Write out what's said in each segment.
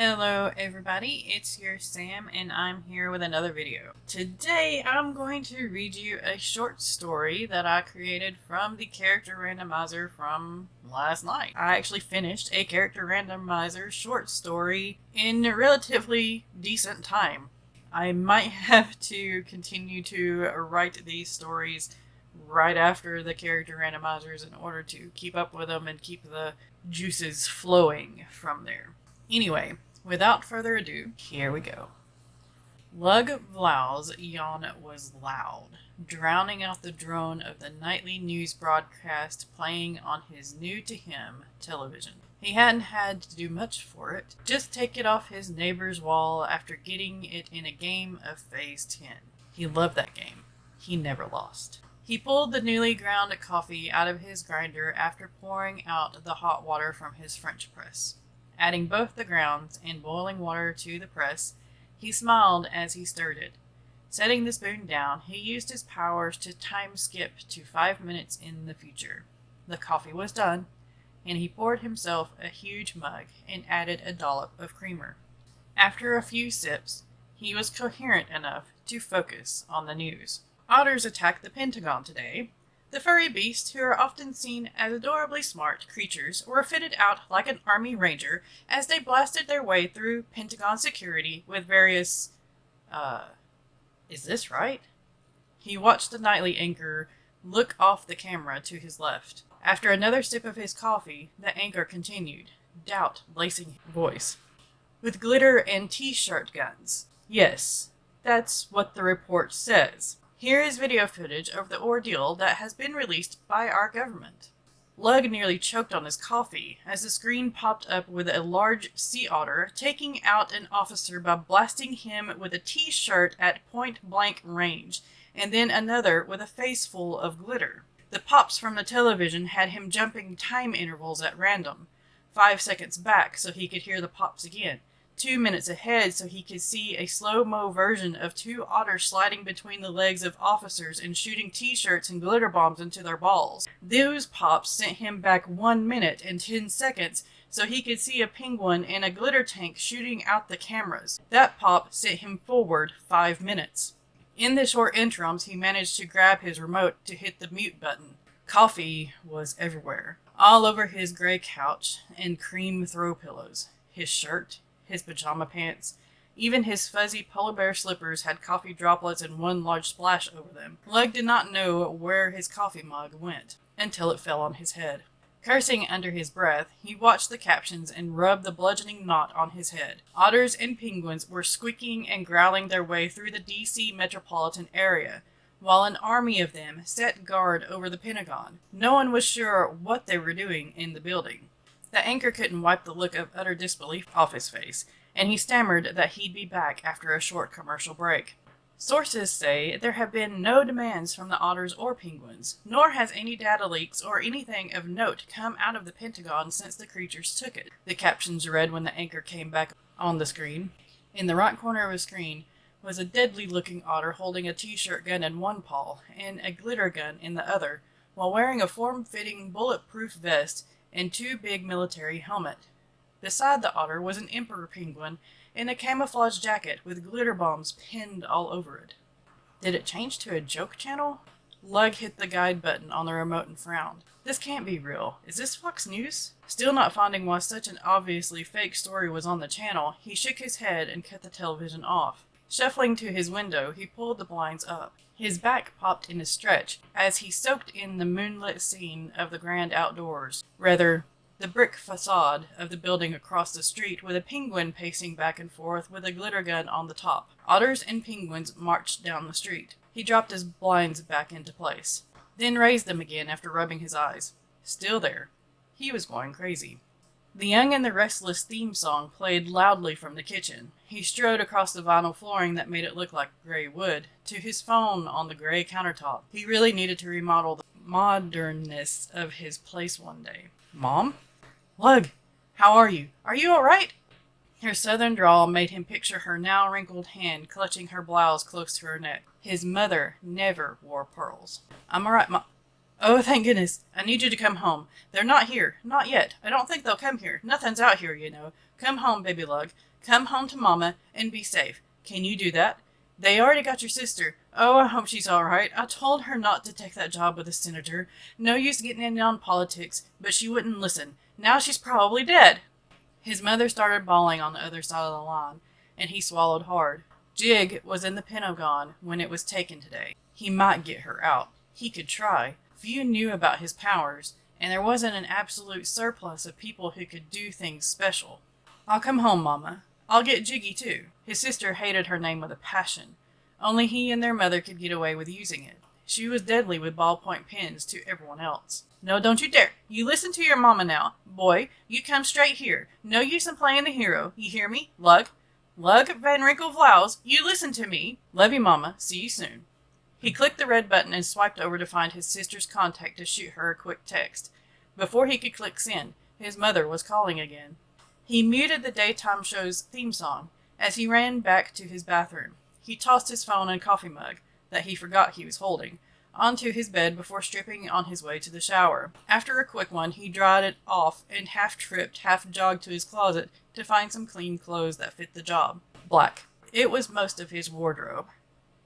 Hello everybody, it's your Sam and I'm here with another video. Today I'm going to read you a short story that I created from the character randomizer from last night. I actually finished a character randomizer short story in a relatively decent time. I might have to continue to write these stories right after the character randomizers in order to keep up with them and keep the juices flowing from there. Anyway, without further ado, here we go. Lug Vlows' yawn was loud, drowning out the drone of the nightly news broadcast playing on his new-to-him television. He hadn't had to do much for it, just take it off his neighbor's wall after getting it in a game of Phase 10. He loved that game. He never lost. He pulled the newly ground coffee out of his grinder after pouring out the hot water from his French press. Adding both the grounds and boiling water to the press, he smiled as he stirred it. Setting the spoon down, he used his powers to time skip to 5 minutes in the future. The coffee was done, and he poured himself a huge mug and added a dollop of creamer. After a few sips, he was coherent enough to focus on the news. Otters attacked the Pentagon today. The furry beasts, who are often seen as adorably smart creatures, were fitted out like an army ranger as they blasted their way through Pentagon security with various, is this right? He watched the nightly anchor look off the camera to his left. After another sip of his coffee, the anchor continued, doubt lacing his voice. With glitter and t-shirt guns. Yes, that's what the report says. Here is video footage of the ordeal that has been released by our government. Lug nearly choked on his coffee as the screen popped up with a large sea otter taking out an officer by blasting him with a t-shirt at point-blank range, and then another with a face full of glitter. The pops from the television had him jumping time intervals at random. 5 seconds back so he could hear the pops again. 2 minutes ahead so he could see a slow-mo version of two otters sliding between the legs of officers and shooting t-shirts and glitter bombs into their balls. Those pops sent him back 1 minute and 10 seconds so he could see a penguin and a glitter tank shooting out the cameras. That pop sent him forward 5 minutes. In the short interims, he managed to grab his remote to hit the mute button. Coffee was everywhere, all over his gray couch and cream throw pillows, his shirt, his pajama pants, even his fuzzy polar bear slippers had coffee droplets and one large splash over them. Lug did not know where his coffee mug went until it fell on his head. Cursing under his breath, he watched the captions and rubbed the bludgeoning knot on his head. Otters and penguins were squeaking and growling their way through the D.C. metropolitan area, while an army of them set guard over the Pentagon. No one was sure what they were doing in the building. The anchor couldn't wipe the look of utter disbelief off his face, and he stammered that he'd be back after a short commercial break. Sources say there have been no demands from the otters or penguins, nor has any data leaks or anything of note come out of the Pentagon since the creatures took it, the captions read when the anchor came back on the screen. In the right corner of the screen was a deadly-looking otter holding a t-shirt gun in one paw and a glitter gun in the other, while wearing a form-fitting bulletproof vest and two big military helmets. Beside the otter was an emperor penguin in a camouflage jacket with glitter bombs pinned all over it. Did it change to a joke channel? Lug hit the guide button on the remote and frowned. This can't be real. Is this Fox News? Still not finding why such an obviously fake story was on the channel, he shook his head and cut the television off. Shuffling to his window, he pulled the blinds up. His back popped in a stretch as he soaked in the moonlit scene of the grand outdoors. Rather, the brick facade of the building across the street with a penguin pacing back and forth with a glitter gun on the top. Otters and penguins marched down the street. He dropped his blinds back into place, then raised them again after rubbing his eyes. Still there. He was going crazy. The Young and the Restless theme song played loudly from the kitchen. He strode across the vinyl flooring that made it look like gray wood to his phone on the gray countertop. He really needed to remodel the modernness of his place one day. Mom? Lug, how are you? Are you all right? Her southern drawl made him picture her now wrinkled hand clutching her blouse close to her neck. His mother never wore pearls. I'm all right, Mom. Oh, thank goodness. I need you to come home. They're not here. Not yet. I don't think they'll come here. Nothing's out here, you know. Come home, baby Lug. Come home to Mama and be safe. Can you do that? They already got your sister. Oh, I hope she's all right. I told her not to take that job with the senator. No use getting in on politics, but she wouldn't listen. Now she's probably dead." His mother started bawling on the other side of the line, and he swallowed hard. Jig was in the Pentagon when it was taken today. He might get her out. He could try. Few knew about his powers, and there wasn't an absolute surplus of people who could do things special. "I'll come home, Mama. I'll get Jiggy, too." His sister hated her name with a passion. Only he and their mother could get away with using it. She was deadly with ballpoint pens to everyone else. "No, don't you dare. You listen to your mama now. Boy, you come straight here. No use in playing the hero. You hear me? Lug Van Winkle Vlows, you listen to me. Love you, Mama. See you soon." He clicked the red button and swiped over to find his sister's contact to shoot her a quick text. Before he could click send, his mother was calling again. He muted the daytime show's theme song as he ran back to his bathroom. He tossed his phone and coffee mug, that he forgot he was holding, onto his bed before stripping on his way to the shower. After a quick one, he dried it off and half tripped, half jogged to his closet to find some clean clothes that fit the job. Black. It was most of his wardrobe.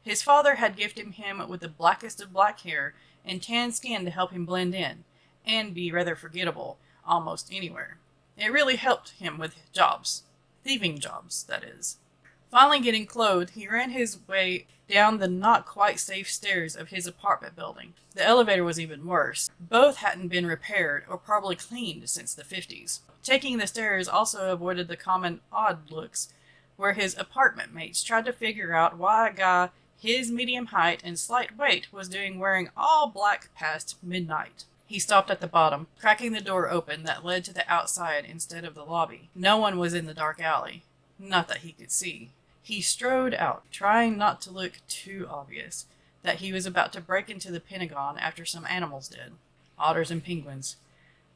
His father had gifted him with the blackest of black hair and tan skin to help him blend in, and be rather forgettable almost anywhere. It really helped him with jobs. Thieving jobs, that is. Finally getting clothed, he ran his way down the not quite safe stairs of his apartment building. The elevator was even worse. Both hadn't been repaired or probably cleaned since the 50s. Taking the stairs also avoided the common odd looks where his apartment mates tried to figure out why a guy his medium height and slight weight was doing wearing all black past midnight. He stopped at the bottom, cracking the door open that led to the outside instead of the lobby. No one was in the dark alley. Not that he could see. He strode out, trying not to look too obvious that he was about to break into the Pentagon after some animals did. Otters and penguins.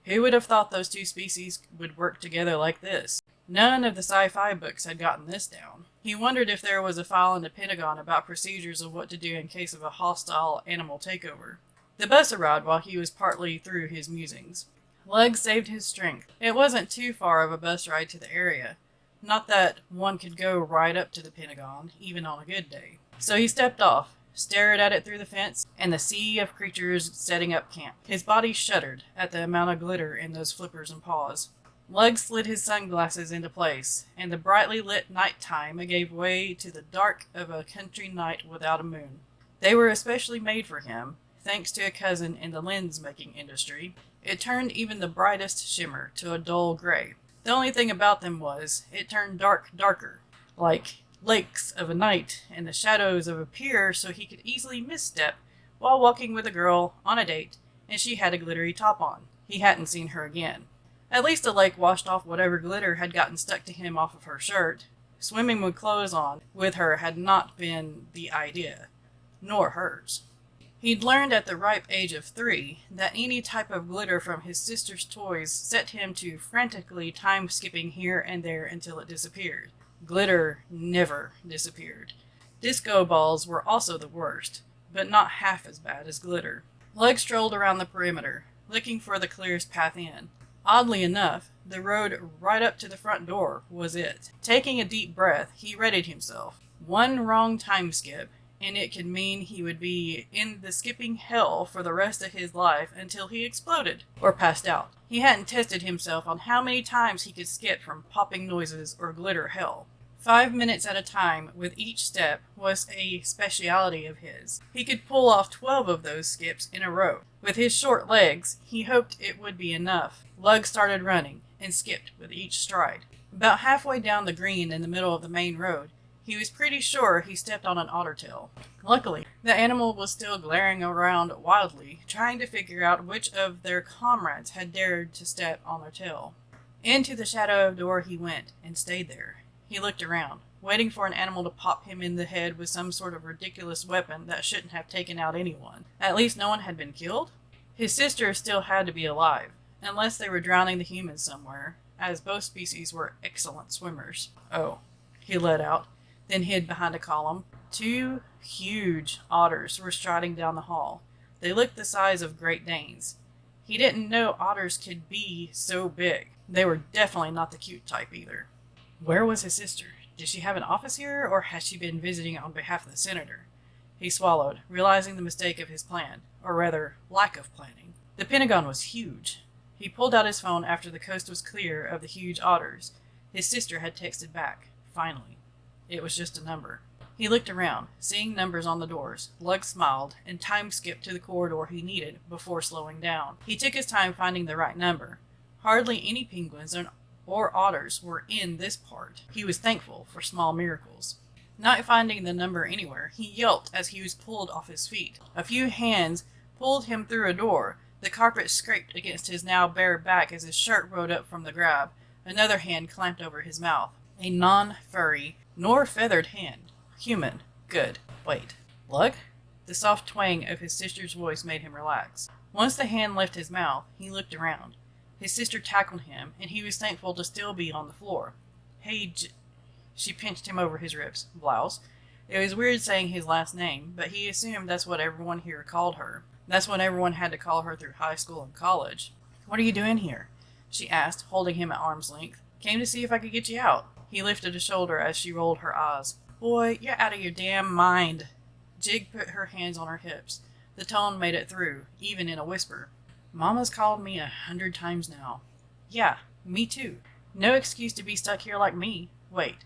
Who would have thought those two species would work together like this? None of the sci-fi books had gotten this down. He wondered if there was a file in the Pentagon about procedures of what to do in case of a hostile animal takeover. The bus arrived while he was partly through his musings. Legs saved his strength. It wasn't too far of a bus ride to the area. Not that one could go right up to the Pentagon, even on a good day. So he stepped off, stared at it through the fence, and the sea of creatures setting up camp. His body shuddered at the amount of glitter in those flippers and paws. Lug slid his sunglasses into place, and the brightly lit nighttime gave way to the dark of a country night without a moon. They were especially made for him, thanks to a cousin in the lens-making industry. It turned even the brightest shimmer to a dull gray. The only thing about them was, it turned darker, like lakes of a night and the shadows of a pier, so he could easily misstep while walking with a girl on a date, and she had a glittery top on. He hadn't seen her again. At least the lake washed off whatever glitter had gotten stuck to him off of her shirt. Swimming with clothes on with her had not been the idea, nor hers. He'd learned at the ripe age of 3 that any type of glitter from his sister's toys set him to frantically time-skipping here and there until it disappeared. Glitter never disappeared. Disco balls were also the worst, but not half as bad as glitter. Lug strolled around the perimeter, looking for the clearest path in. Oddly enough, the road right up to the front door was it. Taking a deep breath, he readied himself. One wrong time skip, and it could mean he would be in the skipping hell for the rest of his life until he exploded or passed out. He hadn't tested himself on how many times he could skip from popping noises or glitter hell. 5 minutes at a time with each step was a specialty of his. He could pull off 12 of those skips in a row. With his short legs, he hoped it would be enough. Lug started running and skipped with each stride. About halfway down the green in the middle of the main road, he was pretty sure he stepped on an otter tail. Luckily, the animal was still glaring around wildly, trying to figure out which of their comrades had dared to step on their tail. Into the shadow of the door he went, and stayed there. He looked around, waiting for an animal to pop him in the head with some sort of ridiculous weapon that shouldn't have taken out anyone. At least no one had been killed? His sister still had to be alive, unless they were drowning the humans somewhere, as both species were excellent swimmers. Oh, he let out, then hid behind a column. 2 huge otters were striding down the hall. They looked the size of Great Danes. He didn't know otters could be so big. They were definitely not the cute type either. Where was his sister? Did she have an office here, or had she been visiting on behalf of the senator? He swallowed, realizing the mistake of his plan, or rather, lack of planning. The Pentagon was huge. He pulled out his phone after the coast was clear of the huge otters. His sister had texted back, finally. It was just a number. He looked around, seeing numbers on the doors. Lug smiled, and time skipped to the corridor he needed before slowing down. He took his time finding the right number. Hardly any penguins or otters were in this part. He was thankful for small miracles. Not finding the number anywhere, he yelped as he was pulled off his feet. A few hands pulled him through a door. The carpet scraped against his now bare back as his shirt rode up from the grab. Another hand clamped over his mouth. A non-furry, nor feathered hand. Human. Good. Wait. Lug? The soft twang of his sister's voice made him relax. Once the hand left his mouth, he looked around. His sister tackled him, and he was thankful to still be on the floor. Hey, She pinched him over his ribs. Vlows. It was weird saying his last name, but he assumed that's what everyone here called her. That's what everyone had to call her through high school and college. What are you doing here? She asked, holding him at arm's length. Came to see if I could get you out. He lifted a shoulder as she rolled her eyes. Boy, you're out of your damn mind. Jig put her hands on her hips. The tone made it through, even in a whisper. Mama's called me 100 times now. Yeah, me too. No excuse to be stuck here like me. Wait.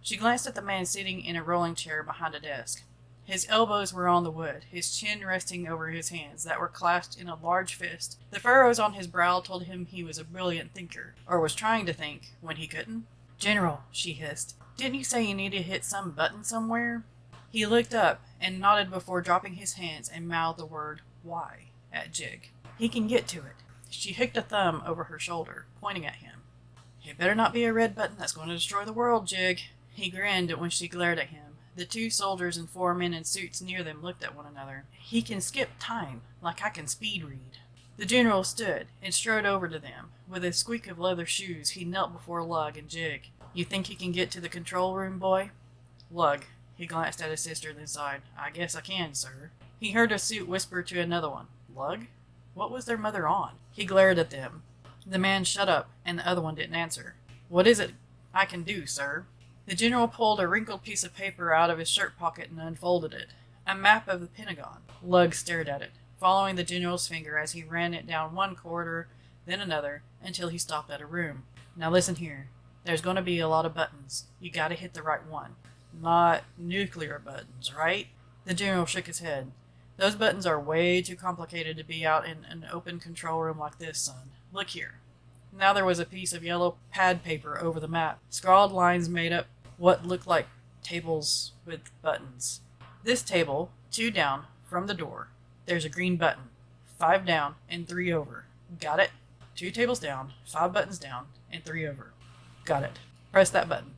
She glanced at the man sitting in a rolling chair behind a desk. His elbows were on the wood, his chin resting over his hands that were clasped in a large fist. The furrows on his brow told him he was a brilliant thinker, or was trying to think, when he couldn't. General, she hissed, didn't you say you need to hit some button somewhere? He looked up and nodded before dropping his hands and mouthed the word, why, at Jig. He can get to it. She hooked a thumb over her shoulder, pointing at him. It better not be a red button that's going to destroy the world, Jig. He grinned when she glared at him. The 2 soldiers and 4 men in suits near them looked at one another. He can skip time, like I can speed read. The general stood and strode over to them. With a squeak of leather shoes, he knelt before Lug and Jig. You think you can get to the control room, boy? Lug. He glanced at his sister, then sighed. I guess I can, sir. He heard a suit whisper to another one. Lug? What was their mother on? He glared at them. The man shut up, and the other one didn't answer. What is it I can do, sir? The general pulled a wrinkled piece of paper out of his shirt pocket and unfolded it. A map of the Pentagon. Lug stared at it, following the general's finger as he ran it down one corridor, then another, until he stopped at a room. Now listen here. There's going to be a lot of buttons. You gotta hit the right one. Not nuclear buttons, right? The general shook his head. Those buttons are way too complicated to be out in an open control room like this, son. Look here. Now there was a piece of yellow pad paper over the map. Scrawled lines made up what looked like tables with buttons. This table, 2 down from the door. There's a green button. 5 down and 3 over. Got it? 2 tables down, 5 buttons down, and 3 over. Got it. Press that button.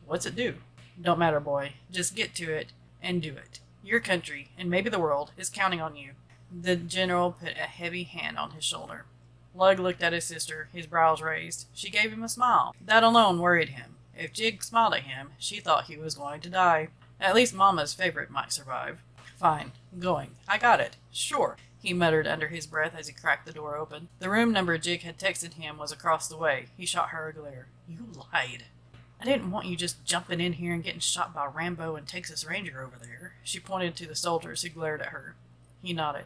What's it do? Don't matter, boy. Just get to it and do it. Your country, and maybe the world, is counting on you. The general put a heavy hand on his shoulder. Lug looked at his sister, his brows raised. She gave him a smile. That alone worried him. If Jig smiled at him, she thought he was going to die. At least Mama's favorite might survive. Fine. Going. I got it. Sure, he muttered under his breath as he cracked the door open. The room number Jig had texted him was across the way. He shot her a glare. You lied. I didn't want you just jumping in here and getting shot by Rambo and Texas Ranger over there. She pointed to the soldiers who glared at her. He nodded.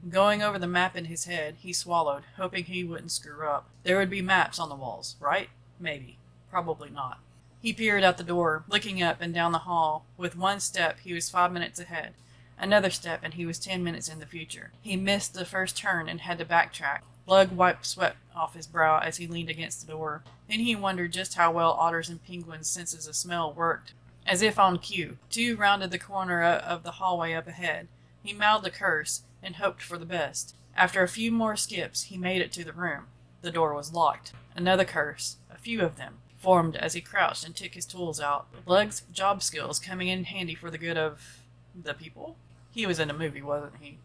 Going over the map in his head, he swallowed, hoping he wouldn't screw up. There would be maps on the walls, right? Maybe. Probably not. He peered out the door, looking up and down the hall. With one step, he was 5 minutes ahead. Another step, and he was 10 minutes in the future. He missed the first turn and had to backtrack. Lug wiped sweat off his brow as he leaned against the door. Then he wondered just how well otters and penguins' senses of smell worked. As if on cue, 2 rounded the corner of the hallway up ahead. He mouthed a curse and hoped for the best. After a few more skips, he made it to the room. The door was locked. Another curse, a few of them, formed as he crouched and took his tools out. Lug's job skills coming in handy for the good of the people? He was in a movie, wasn't he?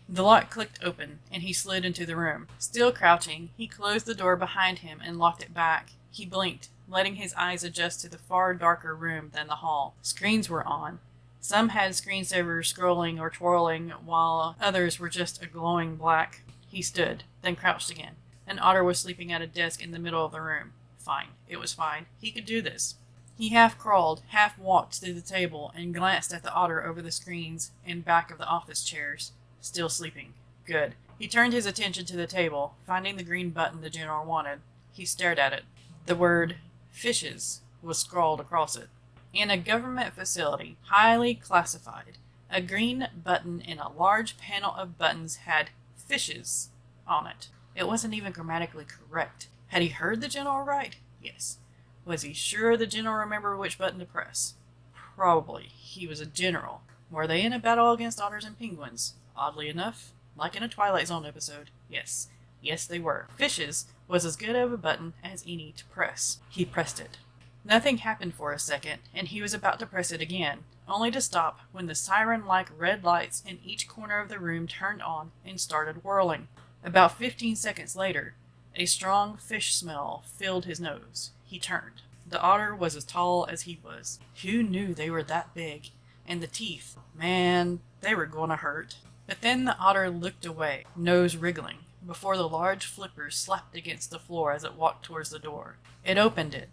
The lock clicked open, and he slid into the room. Still crouching, he closed the door behind him and locked it back. He blinked, letting his eyes adjust to the far darker room than the hall. Screens were on. Some had screensavers scrolling or twirling, while others were just a glowing black. He stood, then crouched again. An otter was sleeping at a desk in the middle of the room. Fine. It was fine. He could do this. He half crawled, half walked to the table, and glanced at the otter over the screens and back of the office chairs. Still sleeping. Good. He turned his attention to the table, finding the green button the general wanted. He stared at it. The word fishes was scrawled across it. In a government facility, highly classified, a green button in a large panel of buttons had fishes on it. It wasn't even grammatically correct. Had he heard the general right? Yes. Was he sure the general remembered which button to press? Probably. He was a general. Were they in a battle against otters and penguins? Oddly enough, like in a Twilight Zone episode. Yes. Yes, they were. Fishes was as good of a button as any to press. He pressed it. Nothing happened for a second, and he was about to press it again, only to stop when the siren-like red lights in each corner of the room turned on and started whirling. About 15 seconds later, a strong fish smell filled his nose. He turned. The otter was as tall as he was. Who knew they were that big? And the teeth, man, they were going to hurt. But then the otter looked away, nose wriggling, before the large flippers slapped against the floor as it walked towards the door. It opened it,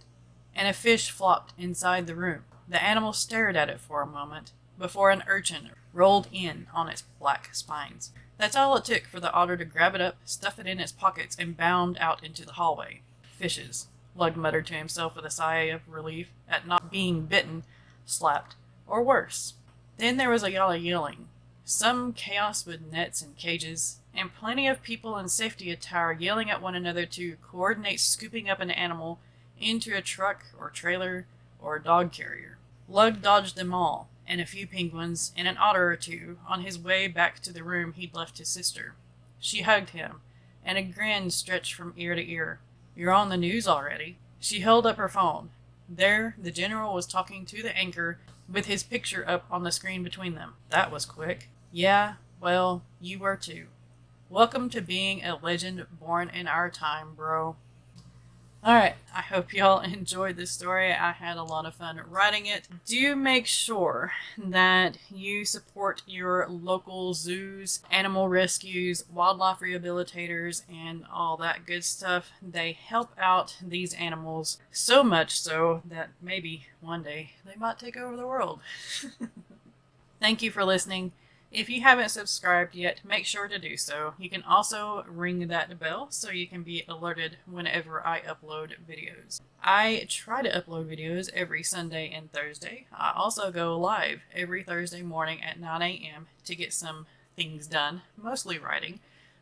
and a fish flopped inside the room. The animal stared at it for a moment, before an urchin rolled in on its black spines. That's all it took for the otter to grab it up, stuff it in its pockets, and bound out into the hallway. Fishes, Lug muttered to himself with a sigh of relief at not being bitten, slapped, or worse. Then there was a lot of yelling, some chaos with nets and cages, and plenty of people in safety attire yelling at one another to coordinate scooping up an animal into a truck or trailer or a dog carrier. Lug dodged them all, and a few penguins, and an otter or two, on his way back to the room he'd left his sister. She hugged him, and a grin stretched from ear to ear. "You're on the news already." She held up her phone. There, the general was talking to the anchor, with his picture up on the screen between them. That was quick. Yeah, well, you were too. Welcome to being a legend born in our time, bro. Alright, I hope y'all enjoyed this story. I had a lot of fun writing it. Do make sure that you support your local zoos, animal rescues, wildlife rehabilitators, and all that good stuff. They help out these animals so much so that maybe one day they might take over the world. Thank you for listening. If you haven't subscribed yet, make sure to do so. You can also ring that bell so you can be alerted whenever I upload videos. I try to upload videos every Sunday and Thursday. I also go live every Thursday morning at 9 a.m. to get some things done, mostly writing,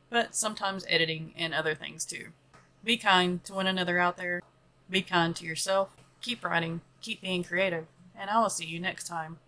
but sometimes editing and other things too. Be kind to one another out there. Be kind to yourself. Keep writing. Keep being creative. And I will see you next time.